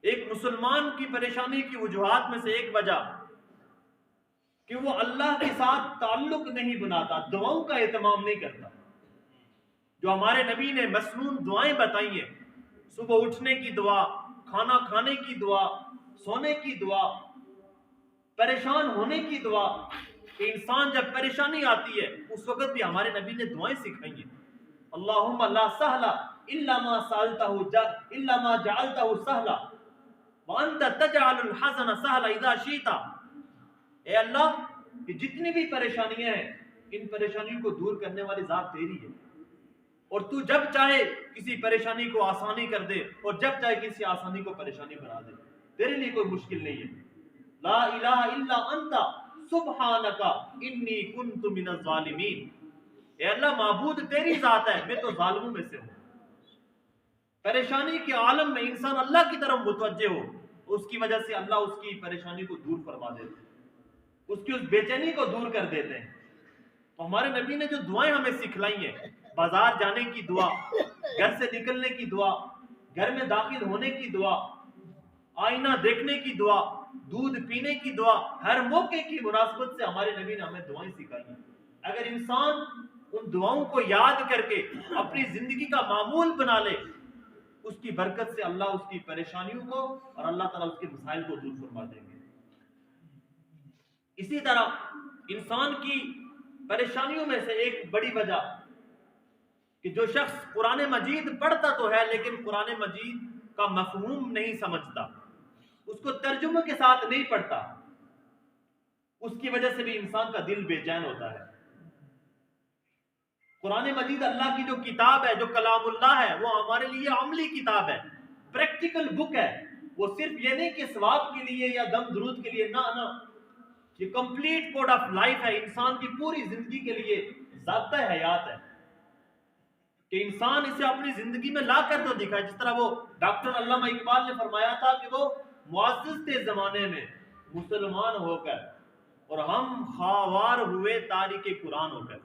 ایک مسلمان کی پریشانی کی وجوہات میں سے ایک وجہ کہ وہ اللہ کے ساتھ تعلق نہیں بناتا، دعاؤں کا اہتمام نہیں کرتا. جو ہمارے نبی نے مسنون دعائیں بتائی ہیں، صبح اٹھنے کی دعا، کھانا کھانے کی دعا، سونے کی دعا، پریشان ہونے کی دعا، کہ انسان جب پریشانی آتی ہے اس وقت بھی ہمارے نبی نے دعائیں سکھائی ہیں. اللہم لا سہل الا ما سألتہ الا ما جعلتہ سہلا وانت تجعل الحزن سہلا اذا شئت. اے اللہ، کہ جتنی بھی پریشانیاں ہیں ان پریشانیوں کو دور کرنے والی ذات تیری ہے، اور تو جب چاہے کسی پریشانی کو آسانی کر دے اور جب چاہے کسی آسانی کو پریشانی بنا دے. تیرے لیے کوئی مشکل نہیں ہے. لا الہ الا انت سبحانک انی کنت من الظالمین. اے اللہ، معبود تیری ذات ہے، میں تو ظالموں میں سے ہوں. پریشانی کے عالم میں انسان اللہ کی طرف متوجہ ہو، اس کی وجہ سے اللہ اس کی پریشانی کو دور فرما دیتے ہیں، اس کی اس بے چینی کو دور کر دیتے ہیں. تو ہمارے نبی نے جو دعائیں ہمیں سکھلائی ہیں، بازار جانے کی دعا، گھر سے نکلنے کی دعا، گھر میں داخل ہونے کی دعا، آئینہ دیکھنے کی دعا، دودھ پینے کی دعا، ہر موقع کی مناسبت سے ہمارے نبی نے ہمیں دعائیں سکھائی ہیں. اگر انسان ان دعاؤں کو یاد کر کے اپنی زندگی کا معمول بنا لے، اس کی برکت سے اللہ اس کی پریشانیوں کو اور اللہ تعالیٰ اس کے مسائل کو دور فرما دیں گے. اسی طرح انسان کی پریشانیوں میں سے ایک بڑی وجہ کہ جو شخص قرآن مجید پڑھتا تو ہے لیکن قرآن مجید کا مفہوم نہیں سمجھتا، اس کو ترجمے کے ساتھ نہیں پڑھتا، اس کی وجہ سے بھی انسان کا دل بے چین ہوتا ہے. قرآن مجید اللہ کی جو کتاب ہے، جو کلام اللہ ہے، وہ ہمارے لیے عملی کتاب ہے، پریکٹیکل بک ہے. وہ صرف یہ نہیں کہ ثواب کے لیے یا دم درود کے لیے، نہ، یہ کمپلیٹ کوڈ آف لائف ہے، انسان کی پوری زندگی کے لیے ضابطہ حیات ہے کہ انسان اسے اپنی زندگی میں لا کر تو دکھائے. جس طرح وہ ڈاکٹر علامہ اقبال نے فرمایا تھا کہ وہ معزز تھے زمانے میں مسلمان ہو کر اور ہم خاوار ہوئے تاریخ قرآن ہو کر،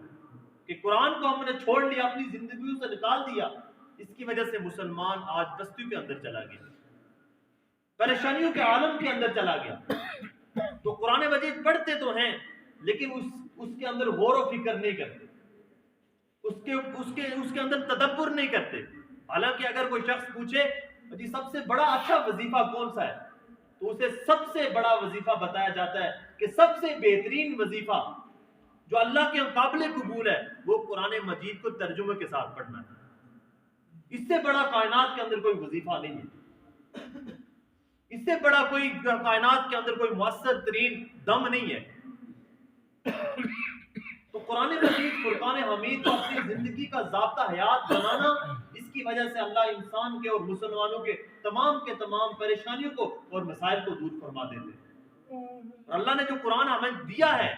کہ قرآن کو ہم نے چھوڑ لیا، اپنی زندگیوں سے نکال دیا. اس کی وجہ سے مسلمان آج بستیوں کے اندر چلا گیا، پریشانیوں کے عالم کے اندر چلا گیا. تو قرآن مجید پڑھتے تو ہیں لیکن اس کے اندر غور و فکر نہیں کرتے، اس کے اندر تدبر نہیں کرتے. حالانکہ اگر کوئی شخص پوچھے جی سب سے بڑا اچھا وظیفہ کون سا ہے، تو اسے سب سے بڑا وظیفہ بتایا جاتا ہے کہ سب سے بہترین وظیفہ جو اللہ کے قابل قبول ہے وہ قرآن مجید کو ترجمے کے ساتھ پڑھنا ہے. اس سے بڑا کائنات کے اندر کوئی وظیفہ نہیں ہے، اس سے بڑا کوئی کائنات کے اندر کوئی مؤثر ترین دم نہیں ہے. تو قرآن مجید فرقان حمید کو اپنی زندگی کا ضابطہ حیات بنانا، اس کی وجہ سے اللہ انسان کے اور مسلمانوں کے تمام پریشانیوں کو اور مسائل کو دور فرما دیتے ہیں. اور اللہ نے جو قرآن ہمیں دیا ہے،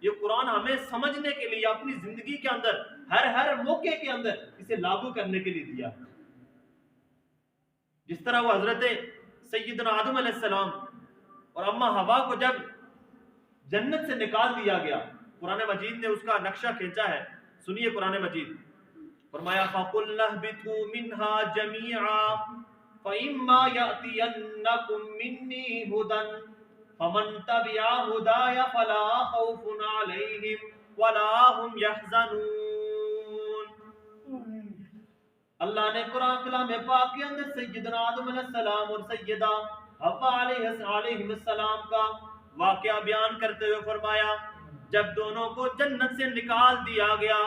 یہ قرآن ہمیں سمجھنے کے لیے، اپنی زندگی کے اندر ہر موقع کے اندر اسے لاگو کرنے کے لیے دیا. جس طرح وہ حضرت سیدنا آدم علیہ السلام اور اما حوا کو جب جنت سے نکال دیا گیا، قرآن مجید نے اس کا نقشہ کھینچا ہے. سنیے قرآن مجید، فرمایا فَقُلْنَا اهْبِطُوا مِنْهَا جَمِيعًا فَإِمَّا يَأْتِيَنَّكُم مِّنِّي هُدًى فَمَن تَبِعَ هُدَايَ فَلَا خَوْفٌ عَلَيْهِمْ وَلَا هُمْ يَحْزَنُونَ. اللہ نے قرآن کلام پاک کے اندر سیدنا آدم علیہ السلام اور سیدہ حوا علیہ السلام کا واقعہ بیان کرتے ہوئے فرمایا جب دونوں کو جنت سے نکال دیا گیا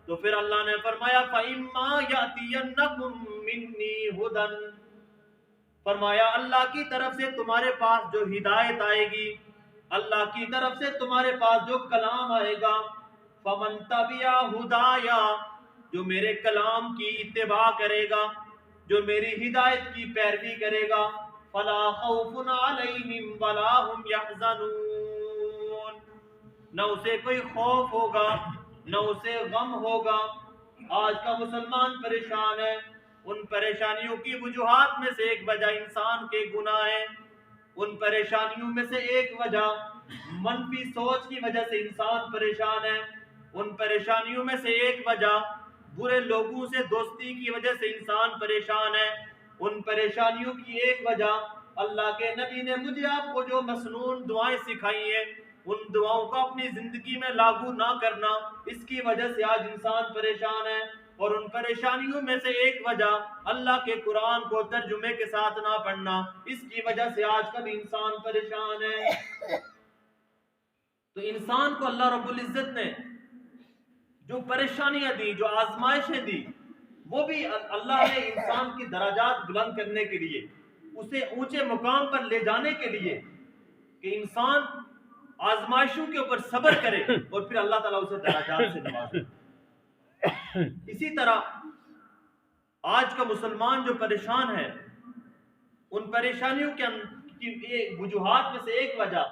تو پھر اللہ نے فرمایا فَإِمَّا يَأْتِيَنَّكُم مِّنِّي هُدًى، فرمایا اللہ کی طرف سے تمہارے پاس جو ہدایت آئے گی، اللہ کی طرف سے تمہارے پاس جو کلام آئے گا، فَمَن تَبِعَ هُدَايَ، جو میرے کلام کی اتباع کرے گا، جو میری ہدایت کی پیروی کرے گا، فَلَا خَوْفٌ عَلَيْهِمْ وَلَا هُمْ يَحْزَنُونَ، نہ اسے کوئی خوف ہوگا نہ اسے غم ہوگا. آج کا مسلمان پریشان ہے، ان پریشانیوں کی وجوہات میں سے ایک وجہ انسان کے گناہ ہے، ان پریشانیوں میں سے ایک وجہ منفی سوچ کی وجہ سے انسان پریشان ہے، ان پریشانیوں میں سے ایک وجہ برے لوگوں سے دوستی کی وجہ سے انسان پریشان ہے، ان پریشانیوں کی ایک وجہ اللہ کے نبی نے مجھے آپ کو جو مسنون دعائیں سکھائی ہیں ان دعاؤں کو اپنی زندگی میں لاگو نہ کرنا، اس کی وجہ سے آج انسان پریشان ہے، اور ان پریشانیوں میں سے ایک وجہ اللہ کے قرآن کو ترجمے کے ساتھ نہ پڑھنا، اس کی وجہ سے آج کل انسان پریشان ہے۔ تو انسان کو اللہ رب العزت نے جو پریشانیاں دی، جو آزمائشیں دی، وہ بھی اللہ نے انسان کی درجات بلند کرنے کے لیے، اسے اونچے مقام پر لے جانے کے لیے کہ انسان آزمائشوں کے اوپر صبر کرے اور پھر اللہ تعالیٰ اسے درجات سے نوازے۔ اسی طرح آج کا مسلمان جو پریشان ہے، ان پریشانیوں کی وجوہات میں سے ایک وجہ